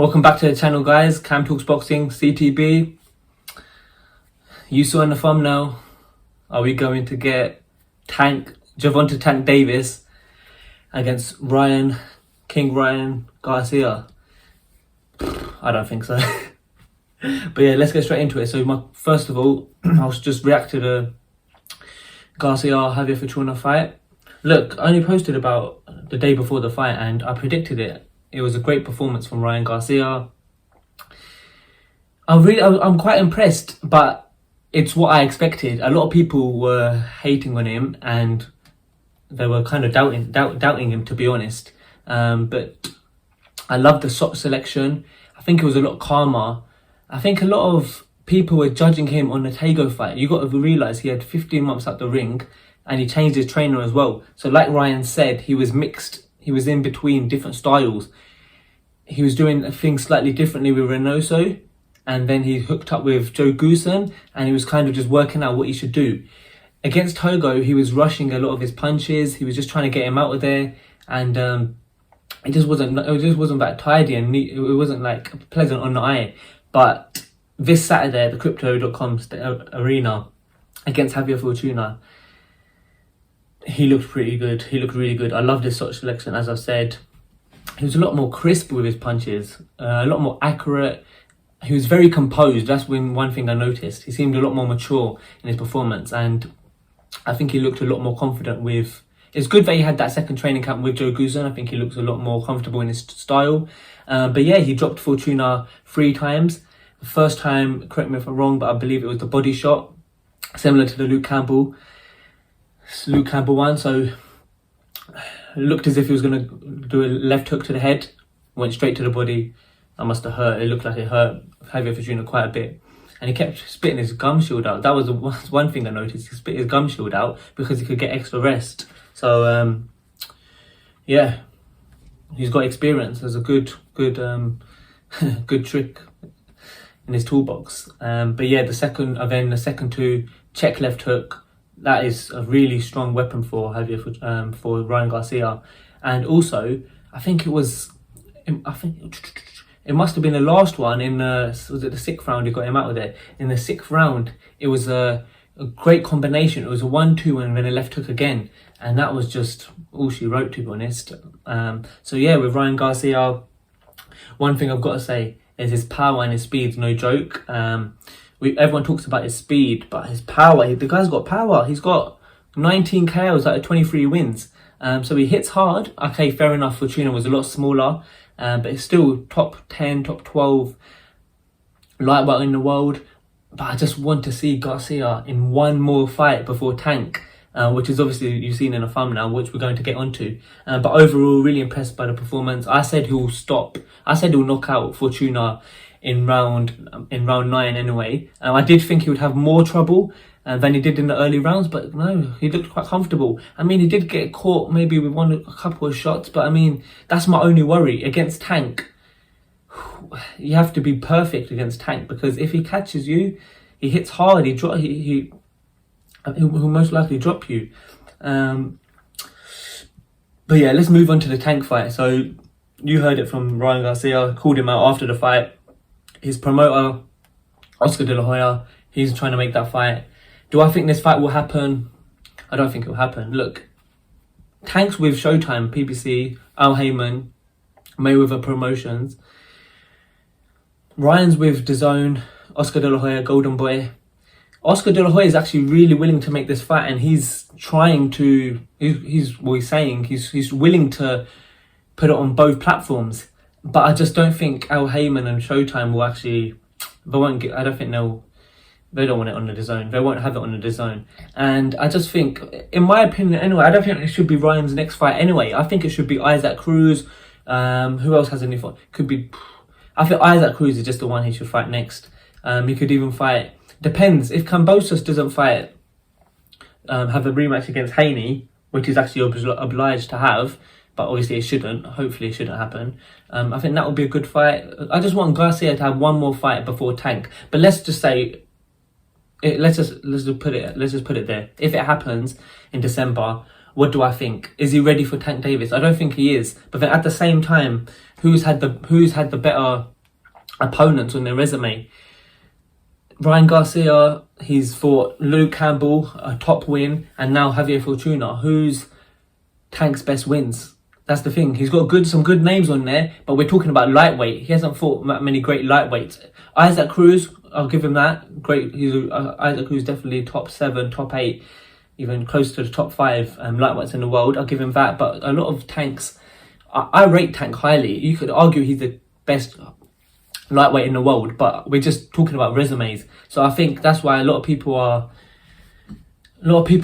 Welcome back to the channel, guys. Cam Talks Boxing, CTB. You saw in the thumbnail, are we going to get Gervonta Tank Davis against King Ryan Garcia? I don't think so. But yeah, let's get straight into it. So first of all, I'll just react to the Garcia Javier Fortuna fight. Look, I only posted about the day before the fight and I predicted it. It was a great performance from Ryan Garcia. I'm quite impressed, but it's what I expected. A lot of people were hating on him and they were kind of doubting him, to be honest. But I love the shot selection. I think it was a lot calmer. I think a lot of people were judging him on the Tago fight. You got to realise he had 15 months out the ring and he changed his trainer as well. So like Ryan said, he was mixed. He was in between different styles. He was doing things slightly differently with Reynoso, and then he hooked up with Joe Goosen, and he was kind of just working out what he should do. Against Togo, he was rushing a lot of his punches. He was just trying to get him out of there, and it just wasn't that tidy, and it wasn't like pleasant on the eye. But this Saturday at the Crypto.com arena against Javier Fortuna, he looked pretty good. He looked really good. I love this sort of selection, as I've said. He was a lot more crisp with his punches, a lot more accurate. He was very composed. That's one thing I noticed. He seemed a lot more mature in his performance, and I think he looked a lot more confident with... It's good that he had that second training camp with Joe Goosen. I think he looks a lot more comfortable in his style. But yeah, he dropped Fortuna 3 times. The first time, correct me if I'm wrong, but I believe it was the body shot, similar to the Luke Campbell one. So it looked as if he was going to do a left hook to the head, went straight to the body. That must have hurt. It looked like it hurt Javier Fortuna quite a bit. And he kept spitting his gum shield out. That was the one thing I noticed. He spit his gum shield out because he could get extra rest. So, yeah, he's got experience. There's a good trick in his toolbox. But yeah, the second 2, check left hook. That is a really strong weapon for Javier, for Ryan Garcia. And also, I think it must have been the last one was it the 6th round he got him out of there? In the 6th round, it was a great combination. It was a 1-2 and then a left hook again. And that was just all she wrote, to be honest. So yeah, with Ryan Garcia, one thing I've got to say is his power and his speed's no joke. Everyone talks about his speed, but his power, the guy's got power. He's got 19 KOs out of 23 wins. So he hits hard. Okay, fair enough, Fortuna was a lot smaller, but it's still top 10, top 12 lightweight in the world. But I just want to see Garcia in one more fight before Tank, which is obviously you've seen in a thumbnail, which we're going to get onto. But overall, really impressed by the performance. I said he'll knock out Fortuna in round 9 anyway. I did think he would have more trouble than he did in the early rounds, but no, he looked quite comfortable. I mean, he did get caught maybe with a couple of shots, but I mean, that's my only worry. Against Tank, you have to be perfect against Tank, because if he catches you, he hits hard, he'll most likely drop you. But yeah, let's move on to the Tank fight. So you heard it from Ryan Garcia, called him out after the fight. His promoter, Oscar De La Hoya, he's trying to make that fight. Do I think this fight will happen? I don't think it will happen. Look, Tank's with Showtime, PBC, Al Heyman, Mayweather Promotions. Ryan's with DAZN, Oscar De La Hoya, Golden Boy. Oscar De La Hoya is actually really willing to make this fight, and he's saying he's willing to put it on both platforms. But I just don't think Al Heyman and Showtime will actually... I don't think they don't want it on the DAZN. They won't have it on the DAZN. And I just think, in my opinion anyway, I don't think it should be Ryan's next fight anyway. I think it should be Isaac Cruz. Who else has any fight? I think Isaac Cruz is just the one he should fight next. He could even fight... Depends. If Kambosos doesn't fight, have a rematch against Haney, which he's actually obliged to have, but obviously it shouldn't. Hopefully it shouldn't happen. I think that would be a good fight. I just want Garcia to have one more fight before Tank. But let's just say, let's just put it there. If it happens in December, what do I think? Is he ready for Tank Davis? I don't think he is. But then at the same time, who's had the better opponents on their resume. Ryan Garcia, he's fought Luke Campbell, a top win, and now Javier Fortuna. Who's Tank's best wins? That's the thing. He's got some good names on there, but we're talking about lightweight. He hasn't fought that many great lightweights. Isaac Cruz, I'll give him that. Great. Isaac Cruz definitely top 7, top 8, even close to the top 5 lightweights in the world. I'll give him that. But a lot of Tanks, I rate Tank highly. You could argue he's the best lightweight in the world, but we're just talking about resumes. So I think that's why a lot of people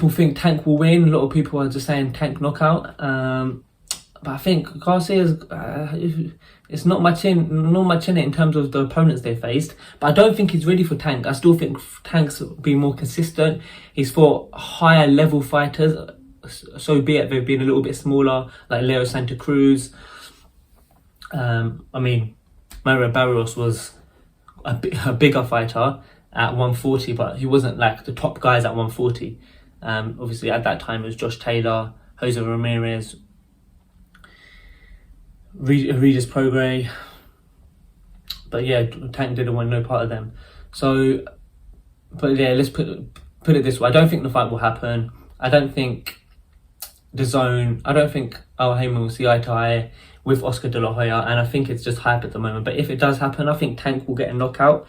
think Tank will win. A lot of people are just saying Tank knockout. But I think Garcia's it's not much in it in terms of the opponents they faced. But I don't think he's ready for Tank. I still think Tank's be more consistent. He's fought higher level fighters, so be it they've been a little bit smaller, like Leo Santa Cruz. I mean, Mario Barrios was a bigger fighter at 140, but he wasn't like the top guys at 140. Obviously at that time it was Josh Taylor, Jose Ramirez, Regis Prograis, but yeah, Tank didn't want no part of them. So, but yeah, let's put it this way: I don't think the fight will happen. I don't think I don't think Al Haymon will see eye to eye with Oscar De La Hoya, and I think it's just hype at the moment. But if it does happen, I think Tank will get a knockout.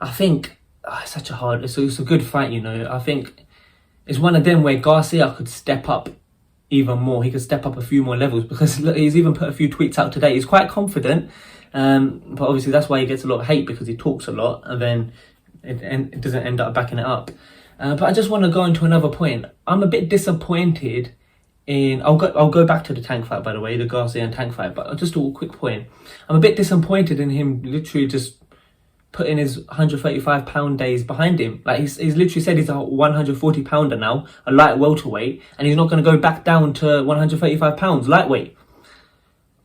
I think it's such a hard. It's a good fight, you know. I think it's one of them where Garcia could step up even more. He could step up a few more levels, because he's even put a few tweets out today. He's quite confident, but obviously that's why he gets a lot of hate, because he talks a lot and then it doesn't end up backing it up. But I just want to go into another point. I'm a bit disappointed in. I'll go back to the Tank fight, by the way, the Garcia and Tank fight. But just a quick point. I'm a bit disappointed in him literally just putting his 135-pound days behind him. Like he's literally said he's a 140-pounder now, a light welterweight, and he's not going to go back down to 135 pounds lightweight.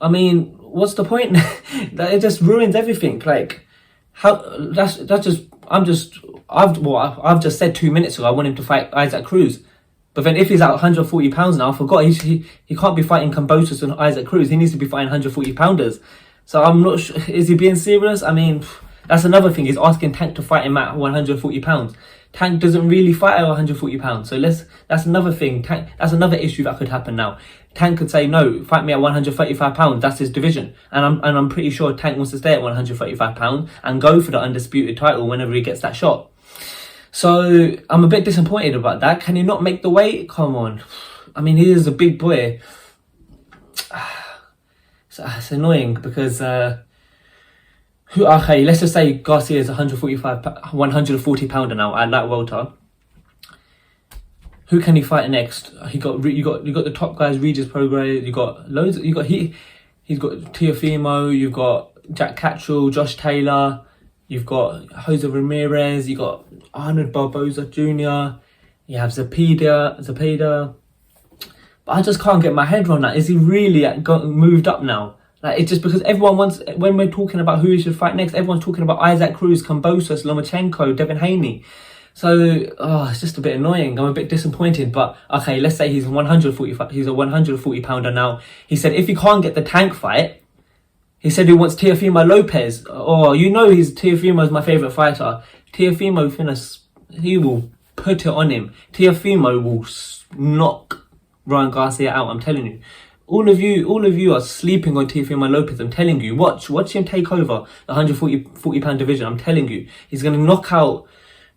I mean, what's the point? It just ruins everything. Like, how? I've just said 2 minutes ago I want him to fight Isaac Cruz, but then if he's at 140 pounds now, I forgot he can't be fighting Kambosos and Isaac Cruz. He needs to be fighting 140 pounders. So I'm not sure. Is he being serious? I mean, that's another thing. He's asking Tank to fight him at 140 pounds. Tank doesn't really fight at 140 pounds. So that's another thing. That's another issue that could happen now. Tank could say, no, fight me at 135 pounds. That's his division. And I'm pretty sure Tank wants to stay at 135 pounds and go for the undisputed title whenever he gets that shot. So I'm a bit disappointed about that. Can he not make the weight? Come on. I mean, he is a big boy. It's annoying because, okay, let's just say Garcia is 140 pounder now at light welter. Who can he fight next? You got the top guys, Regis Prograis. You got loads. He's got Teofimo. You've got Jack Catchell, Josh Taylor. You've got Jose Ramirez. You got Arnold Barboza Jr. You have Zepeda. But I just can't get my head around that. Is he really moved up now? Like, it's just because everyone wants, when we're talking about who he should fight next, everyone's talking about Isaac Cruz, Kambosos, Lomachenko, Devin Haney. So, it's just a bit annoying. I'm a bit disappointed. But okay, let's say he's a 140 pounder now. He said if he can't get the Tank fight, he said he wants Teofimo Lopez. Oh, you know Teofimo's my favourite fighter. Teofimo he will put it on him. Teofimo will knock Ryan Garcia out, I'm telling you. All of you are sleeping on Teofimo Lopez. I'm telling you. Watch him take over the 140 pound division. I'm telling you. He's going to knock out...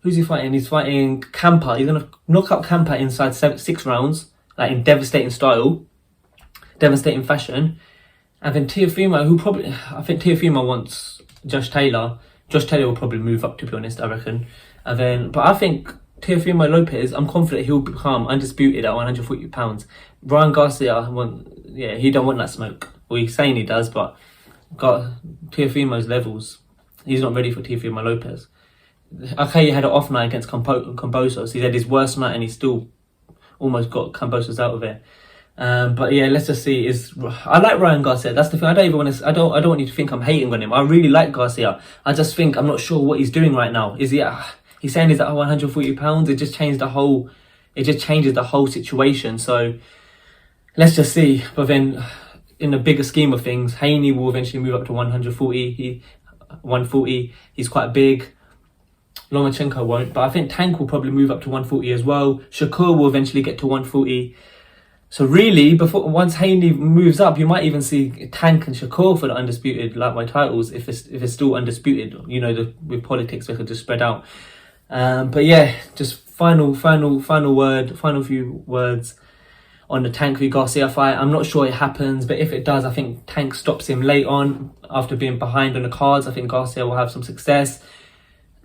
Who's he fighting? He's fighting Campa. He's going to knock out Campa inside 6 rounds, like in devastating fashion. And then Teofimo, I think Teofimo wants Josh Taylor. Josh Taylor will probably move up, to be honest, I reckon. But I think Teofimo Lopez, I'm confident he'll become undisputed at 140 pounds. Ryan Garcia, he don't want that smoke. Well, he's saying he does, but got Teofimo's levels. He's not ready for Teofimo Lopez. Okay, he had an off night against Kambosos. He had his worst night and he still almost got Kambosos out of it. But yeah, let's just see. I like Ryan Garcia. That's the thing. I don't want you to think I'm hating on him. I really like Garcia. I just think I'm not sure what he's doing right now. Is he? He's saying he's at 140 pounds. It just changes the whole situation. So let's just see. But then, in the bigger scheme of things, Haney will eventually move up to 140. 140. He's quite big. Lomachenko won't, but I think Tank will probably move up to 140 as well. Shakur will eventually get to 140. So really, once Haney moves up, you might even see Tank and Shakur for the undisputed lightweight titles if it's still undisputed. You know, with politics, they could just spread out. But yeah, just final few words on the Tank v Garcia fight. I'm not sure it happens, but if it does, I think Tank stops him late on after being behind on the cards. I think Garcia will have some success.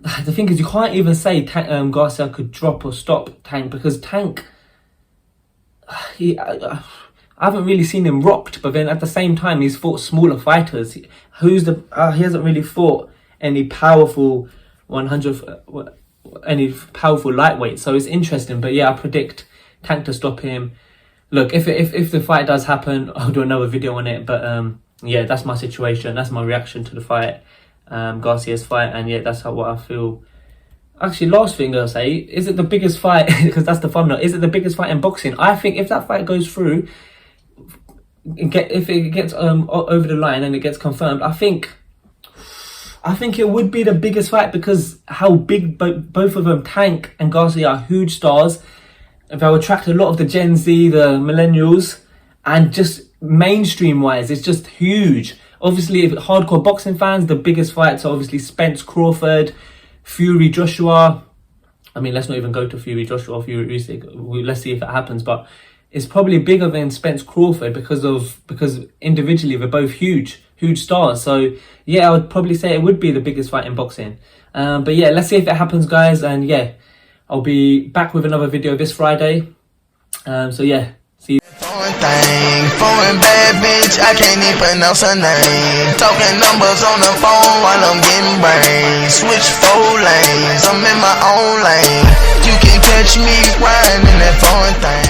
The thing is, you can't even say Garcia could drop or stop Tank, because Tank, I haven't really seen him rocked, but then at the same time he's fought smaller fighters. He hasn't really fought any powerful lightweight, so it's interesting. But yeah, I predict Tank to stop him. Look, if the fight does happen, I'll do another video on it. But yeah, that's my situation. That's my reaction to the fight, Garcia's fight, and yeah, that's what I feel. Actually, last thing I'll say, is it the biggest fight? Because that's the thumbnail. Is it the biggest fight in boxing? I think if that fight goes through, if it gets over the line and it gets confirmed, I think it would be the biggest fight, because how big both of them, Tank and Garcia, are huge stars. They'll attract a lot of the Gen Z, the millennials, and just mainstream wise, it's just huge. Obviously, if hardcore boxing fans, the biggest fights are obviously Spence Crawford, Fury Joshua. I mean, let's not even go to Fury Joshua, Fury Usyk. Let's see if it happens, but it's probably bigger than Spence Crawford because individually they're both huge stars. So yeah, I would probably say it would be the biggest fight in boxing. But yeah, let's see if it happens, guys. And yeah, I'll be back with another video this Friday. So yeah, see you. Foreign bad bitch, I can't even pronounce her name. Talking numbers on the phone while I'm getting brains. Switch 4 lanes, I'm in my own lane. You can catch me riding in that foreign thing.